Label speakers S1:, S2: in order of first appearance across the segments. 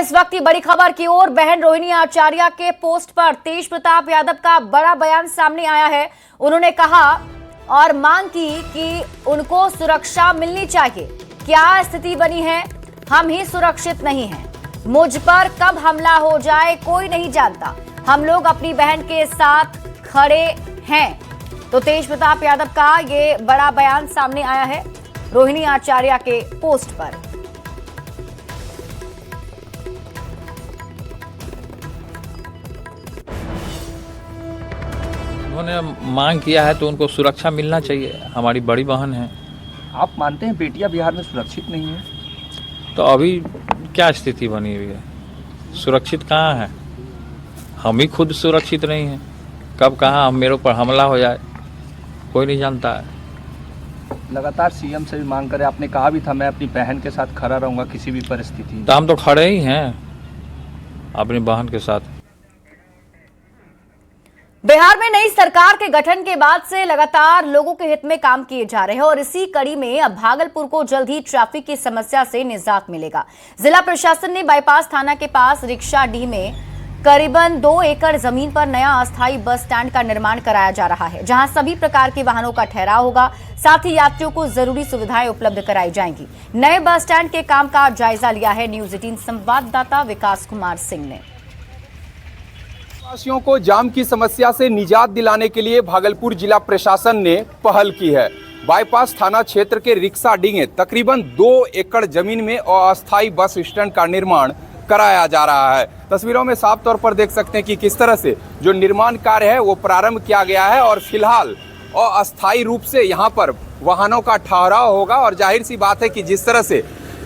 S1: इस वक्त की बड़ी खबर की ओर। बहन रोहिणी आचार्य के पोस्ट पर तेज प्रताप यादव का बड़ा बयान सामने आया है। उन्होंने कहा और मांग की कि उनको सुरक्षा मिलनी चाहिए। क्या स्थिति बनी है, हम ही सुरक्षित नहीं हैं। मुझ पर कब हमला हो जाए कोई नहीं जानता। हम लोग अपनी बहन के साथ खड़े हैं। तो तेज प्रताप यादव का ये बड़ा बयान सामने आया है रोहिणी आचार्य के पोस्ट पर।
S2: उन्होंने मांग किया है तो उनको सुरक्षा मिलना चाहिए। हमारी बड़ी बहन है।
S3: आप मानते हैं बेटियां बिहार में सुरक्षित नहीं है?
S2: तो अभी क्या स्थिति बनी हुई है, सुरक्षित कहाँ है? हम ही खुद सुरक्षित नहीं हैं। कब कहाँ मेरे ऊपर हमला हो जाए कोई नहीं जानता है।
S3: लगातार सीएम से भी मांग करे, आपने कहा भी था मैं अपनी बहन के साथ खड़ा रहूंगा किसी भी परिस्थिति में।
S2: तो हम तो खड़े ही हैं अपनी बहन के साथ।
S1: बिहार में नई सरकार के गठन के बाद से लगातार लोगों के हित में काम किए जा रहे हैं और इसी कड़ी में अब भागलपुर को जल्द ही ट्रैफिक की समस्या से निजात मिलेगा। जिला प्रशासन ने बाईपास थाना के पास रिक्शाडीह में करीबन 2 एकड़ जमीन पर नया अस्थायी बस स्टैंड का निर्माण कराया जा रहा है, जहां सभी प्रकार के वाहनों का ठहराव होगा। साथ ही यात्रियों को जरूरी सुविधाएं उपलब्ध कराई जाएंगी। नए बस स्टैंड के काम का जायजा लिया है न्यूज 18 संवाददाता विकास कुमार सिंह ने।
S4: वासियों को जाम की समस्या से निजात दिलाने के लिए भागलपुर जिला प्रशासन ने पहल की है। बाईपास थाना क्षेत्र के रिक्शाडीह में तकरीबन 2 एकड़ जमीन में अस्थायी बस स्टैंड का निर्माण कराया जा रहा है। तस्वीरों में साफ तौर पर देख सकते हैं कि किस तरह से जो निर्माण कार्य है वो प्रारंभ किया गया है और फिलहाल अस्थायी रूप से यहाँ पर वाहनों का ठहराव होगा। और जाहिर सी बात है कि जिस तरह से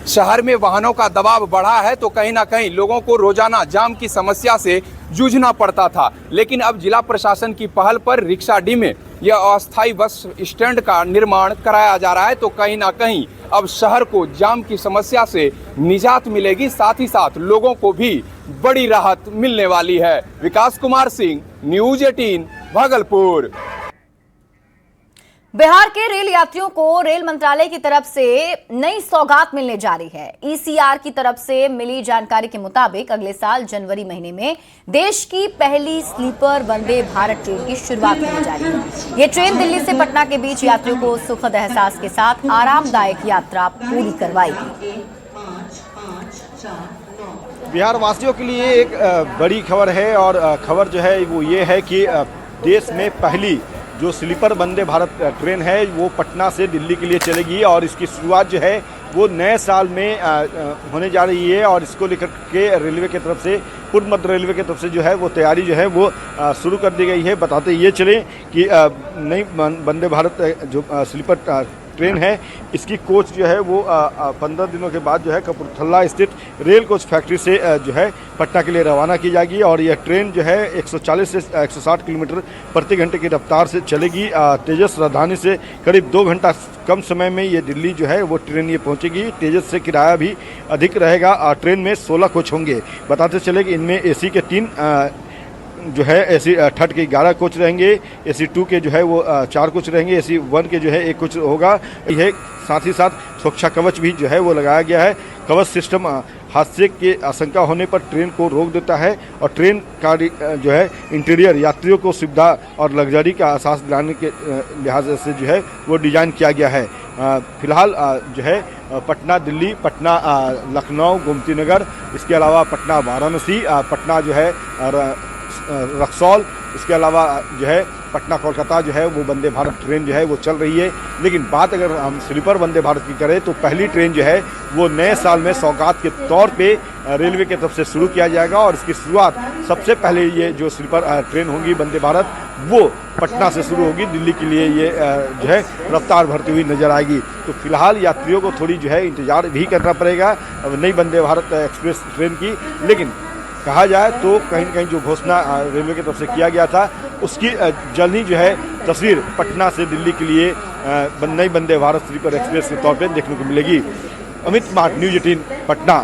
S4: शहर में वाहनों का दबाव बढ़ा है तो कहीं ना कहीं लोगों को रोजाना जाम की समस्या से जूझना पड़ता था, लेकिन अब जिला प्रशासन की पहल पर रिक्शाडीह में यह अस्थायी बस स्टैंड का निर्माण कराया जा रहा है। तो कहीं ना कहीं अब शहर को जाम की समस्या से निजात मिलेगी, साथ ही साथ लोगों को भी बड़ी राहत मिलने वाली है। विकास कुमार सिंह, न्यूज 18 भागलपुर।
S1: बिहार के रेल यात्रियों को रेल मंत्रालय की तरफ से नई सौगात मिलने जा रही है। ईसीआर की तरफ से मिली जानकारी के मुताबिक अगले साल जनवरी महीने में देश की पहली स्लीपर वंदे भारत ट्रेन की शुरुआत होने जा रही है। ये ट्रेन दिल्ली से पटना के बीच यात्रियों को सुखद एहसास के साथ आरामदायक यात्रा पूरी करवाएगी।
S5: बिहार वासियों के लिए एक बड़ी खबर है और खबर जो है वो ये है कि देश में पहली जो स्लीपर वंदे भारत ट्रेन है वो पटना से दिल्ली के लिए चलेगी और इसकी शुरुआत जो है वो नए साल में होने जा रही है। और इसको लेकर के रेलवे की तरफ से, पूर्व मध्य रेलवे की तरफ से जो है वो तैयारी जो है वो शुरू कर दी गई है। बताते ये चलें कि नई वंदे भारत जो स्लीपर ट्रेन है इसकी कोच जो है वो 15 दिनों के बाद जो है कपूरथला स्थित रेल कोच फैक्ट्री से जो है पटना के लिए रवाना की जाएगी। और यह ट्रेन जो है 140 से 160 किलोमीटर प्रति घंटे की रफ्तार से चलेगी। तेजस राजधानी से करीब 2 घंटा कम समय में ये दिल्ली जो है वो ट्रेन ये पहुंचेगी। तेजस से किराया भी अधिक रहेगा। ट्रेन में 16 कोच होंगे। बताते चले कि इनमें एसी के 3 जो है एसी थर्ड के 11 कोच रहेंगे, एसी 2 के जो है वो 4 कोच रहेंगे, एसी 1 के जो है 1 कोच होगा। यह साथ ही साथ सुरक्षा कवच भी जो है वो लगाया गया है। कवच सिस्टम हादसे की आशंका होने पर ट्रेन को रोक देता है और ट्रेन का जो है इंटीरियर यात्रियों को सुविधा और लग्जरी का एहसास दिलाने के लिहाज से जो है वो डिज़ाइन किया गया है। फिलहाल जो है पटना दिल्ली, पटना लखनऊ गोमती नगर, इसके अलावा पटना वाराणसी, पटना जो है रक्सौल, इसके अलावा जो है पटना कोलकाता जो है वो वंदे भारत ट्रेन जो है वो चल रही है। लेकिन बात अगर हम स्लीपर वंदे भारत की करें तो पहली ट्रेन जो है वो नए साल में सौगात के तौर पे रेलवे की तरफ से शुरू किया जाएगा। और इसकी शुरुआत सबसे पहले ये जो स्लीपर ट्रेन होगी वंदे भारत वो पटना से शुरू होगी। दिल्ली के लिए ये जो है रफ्तार भरती हुई नजर आएगी। तो फिलहाल यात्रियों को थोड़ी जो है इंतजार भी करना पड़ेगा नई वंदे भारत एक्सप्रेस ट्रेन की। लेकिन कहा जाए तो कहीं न कहीं जो घोषणा रेलवे की तरफ से किया गया था उसकी जल्द ही जो है तस्वीर पटना से दिल्ली के लिए नई वंदे भारत स्लीपर एक्सप्रेस के तौर पे देखने को मिलेगी। अमित कुमार, न्यूज 18 पटना।